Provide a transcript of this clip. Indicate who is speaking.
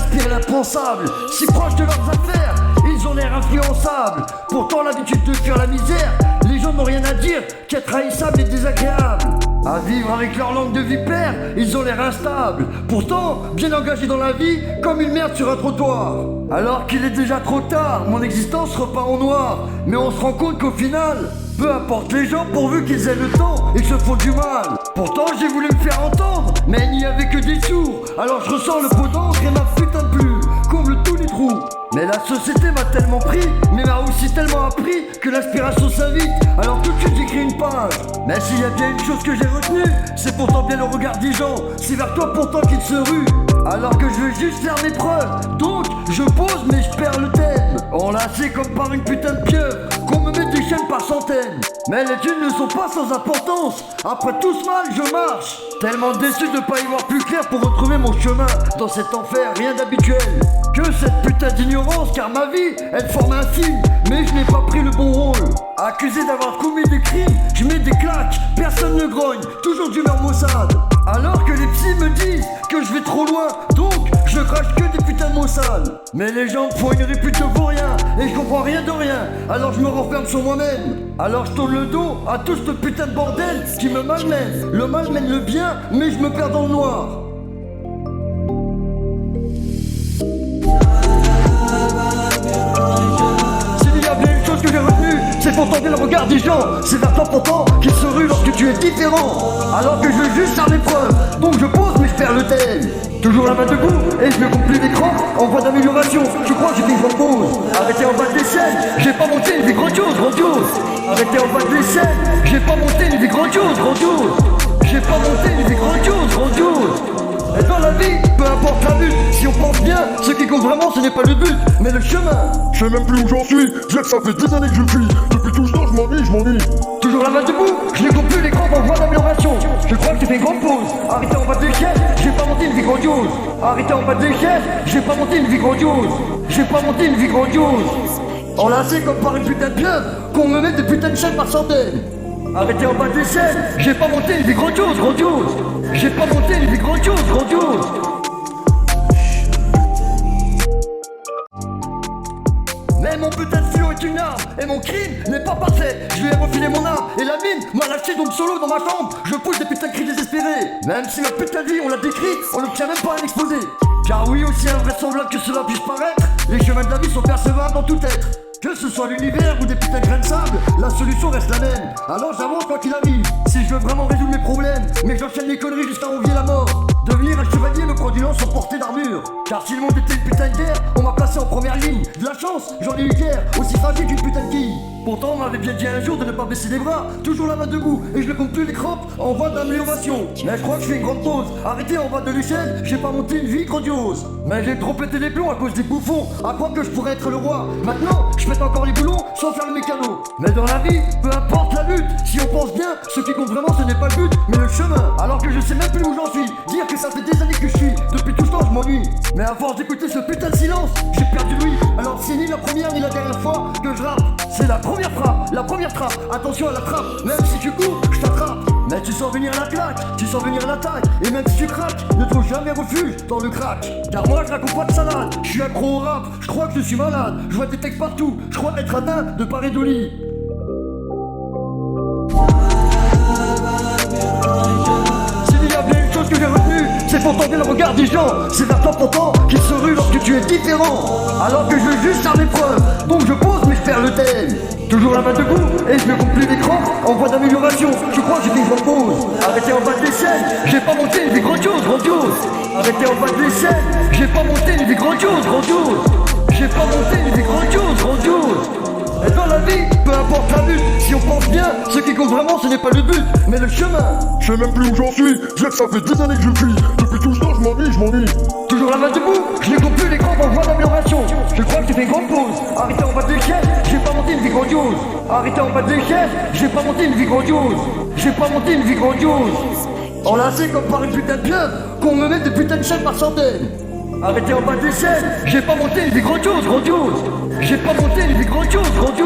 Speaker 1: respirent l'impensable. Si proches de leurs affaires, ils ont l'air influençables. Pourtant l'habitude de fuir la misère, les gens n'ont rien à dire qu'être haïssable et désagréable. À vivre avec leur langue de vipère, ils ont l'air instables. Pourtant, bien engagés dans la vie, comme une merde sur un trottoir. Alors qu'il est déjà trop tard, mon existence repart en noir. Mais on se rend compte qu'au final, peu importe les gens pourvu qu'ils aient le temps, ils se font du mal. Pourtant j'ai voulu me faire entendre, mais il n'y avait que des sourds. Alors je ressors le pot d'encre et ma putain de plume comble tous les trous. Mais la société m'a tellement pris, mais m'a aussi tellement appris que l'inspiration s'invite. Alors tout de suite j'écris une page. Mais s'il y a bien une chose que j'ai retenue, c'est pourtant bien le regard des gens. C'est vers toi pourtant qu'ils se ruent. Alors que je veux juste faire mes preuves. Donc je pose mais je perds le thème. Enlacé comme par une putain de pieuvre, qu'on me met des chaînes par centaines. Mais les thunes ne sont pas sans importance. Après tout ce mal je marche, tellement déçu de pas y voir plus clair pour retrouver mon chemin. Dans cet enfer rien d'habituel que cette putain d'ignorance. Car ma vie elle forme un film, mais je n'ai pas pris le bon rôle. Accusé d'avoir commis des crimes, je mets des claques, personne ne grogne, toujours d'humeur maussade. Alors que les psys me disent que je vais trop loin, donc je crache que des putains de mots sales. Mais les gens font une répute de vaut rien, et je comprends rien de rien. Alors je me renferme sur moi-même. Alors je tourne le dos à tout ce putain de bordel qui me malmène. Le mal mène le bien, mais je me perds dans le noir. S'il y a bien une chose que j'ai retenue, c'est pourtant bien le regard des gens. C'est vers toi pourtant qu'ils se ruent lorsque tu es différent. Alors que je veux juste faire mes preuves, donc je pose mais je perds le thème. Toujours la main debout et je ne compte plus d'écran en voie d'amélioration. Je crois que j'ai fait une grande pause. Arrêtez en bas de l'échelle, j'ai pas monté une vie grandiose, grandiose. Arrêtez en bas de l'échelle, j'ai pas monté une vie grandiose, grandiose. J'ai pas monté une vie grandiose, grandiose. Et dans la vie, peu importe la lutte, si on pense bien, ce qui compte vraiment ce n'est pas le but, mais le chemin.
Speaker 2: Je sais même plus où j'en suis, dire que ça fait des années que je fuis. Depuis tout ce temps je m'ennuie.
Speaker 1: Toujours la main debout, je ne compte plus l'écran en voie d'amélioration. Je crois que j'ai fait une grande pause. Arrêtez en bas de l'échelle, j'ai pas monté une vie grandiose. Arrêtez en bas de l'échelle, j'ai pas monté une vie grandiose. J'ai pas monté une vie grandiose. Enlacé comme par une putain de pieuvre, qu'on me met des putains de chaînes par centaines. Arrêtez en bas de l'échelle, j'ai pas monté une vie grandiose, grandiose. J'ai pas monté une vie grandiose, grandiose. Mais mon putain de stylo est une arme, et mon crime n'est pas parfait. Je lui ai refilé mon arme, et la mine m'a lâché donc solo dans ma chambre. Je pousse des putains de cris désespérés. Même si ma putain de vie on l'a décrit, on n'obtient même pas un exposé. Car oui, aussi invraisemblable que cela puisse paraître, les chemins de la vie sont percevables dans tout être. Que ce soit l'univers ou des putains de grains de sable, la solution reste la même. Alors j'avance quoi qu'il arrive, si je veux vraiment résoudre mes problèmes. Mais j'enchaîne les conneries jusqu'à envier la mort. Devenir un chevalier me prend du lance sans portée d'armure. Car si le monde était une putain de guerre, on m'a placé en première ligne. De la chance, j'en ai eu guère, aussi fragile qu'une putain de quille. Pourtant on m'avait bien dit un jour de ne pas baisser les bras, toujours la main debout, et je ne compte plus les crampes en voie d'amélioration. Mais je crois que je fais une grande pause, arrêtez en bas de l'échelle, j'ai pas monté une vie grandiose. Mais j'ai trop pété les plombs à cause des bouffons, à croire que je pourrais être le roi. Maintenant, je pète encore les boulons sans faire le mécano. Mais dans la vie, peu importe la lutte, si on pense bien, ce qui compte vraiment ce n'est pas le but, mais le chemin. Alors que je sais même plus où j'en suis, dire que ça fait des années que je suis, depuis tout ce temps je m'ennuie. Mais à force d'écouter ce putain de silence, j'ai perdu l'ouïe. Alors c'est ni la première ni la dernière fois que je rappe. C'est la première frappe, la première trappe, attention à la trappe. Même si tu cours, je t'attrape. Mais tu sens venir la claque, tu sens venir l'attaque. Et même si tu craques, ne trouve jamais refuge dans le crack. Car moi je raconte pas de salade, je suis accro au rap. Je crois que je suis malade, je vois des textes partout. Je crois être atteint de pareidolie. S'il y a bien une chose que j'ai retenue, c'est pourtant bien le regard des gens. C'est vers toi pourtant qu'ils se ruent lorsque tu es différent. Alors que je veux juste faire mes preuves, donc je pose mais je perds le thème. Toujours la main debout et je ne compte plus d'écran en voie d'amélioration. Je crois que j'ai fait une grande pause. Arrêtez en bas de l'échelle, j'ai pas monté une vie grandiose, grandiose. Arrêtez en bas de l'échelle, j'ai pas monté une vie grandiose, grandiose. J'ai pas monté une vie grandiose, grandiose. Et dans la vie, peu importe la lutte, si on pense bien, ce qui compte vraiment ce n'est pas le but, mais le chemin.
Speaker 2: Je sais même plus où j'en suis, dire que ça fait des années que je fuis. Depuis tout ce temps je m'ennuie.
Speaker 1: Toujours la main debout, je ne compte plus les crampes en voie d'amélioration. Je crois que j'ai fait une grande pause. Arrêtez en bas de l'échelle, j'ai pas monté une vie grandiose. Arrêtez en bas de l'échelle, j'ai pas monté une vie grandiose. J'ai pas monté une vie grandiose. Enlacé comme par une putain de pieuvre, qu'on me met des putains de chaînes par centaines. Arrêtez en bas de l'échelle, j'ai pas monté une vie grandiose, grandiose. J'ai pas monté une vie grandiose, grandiose.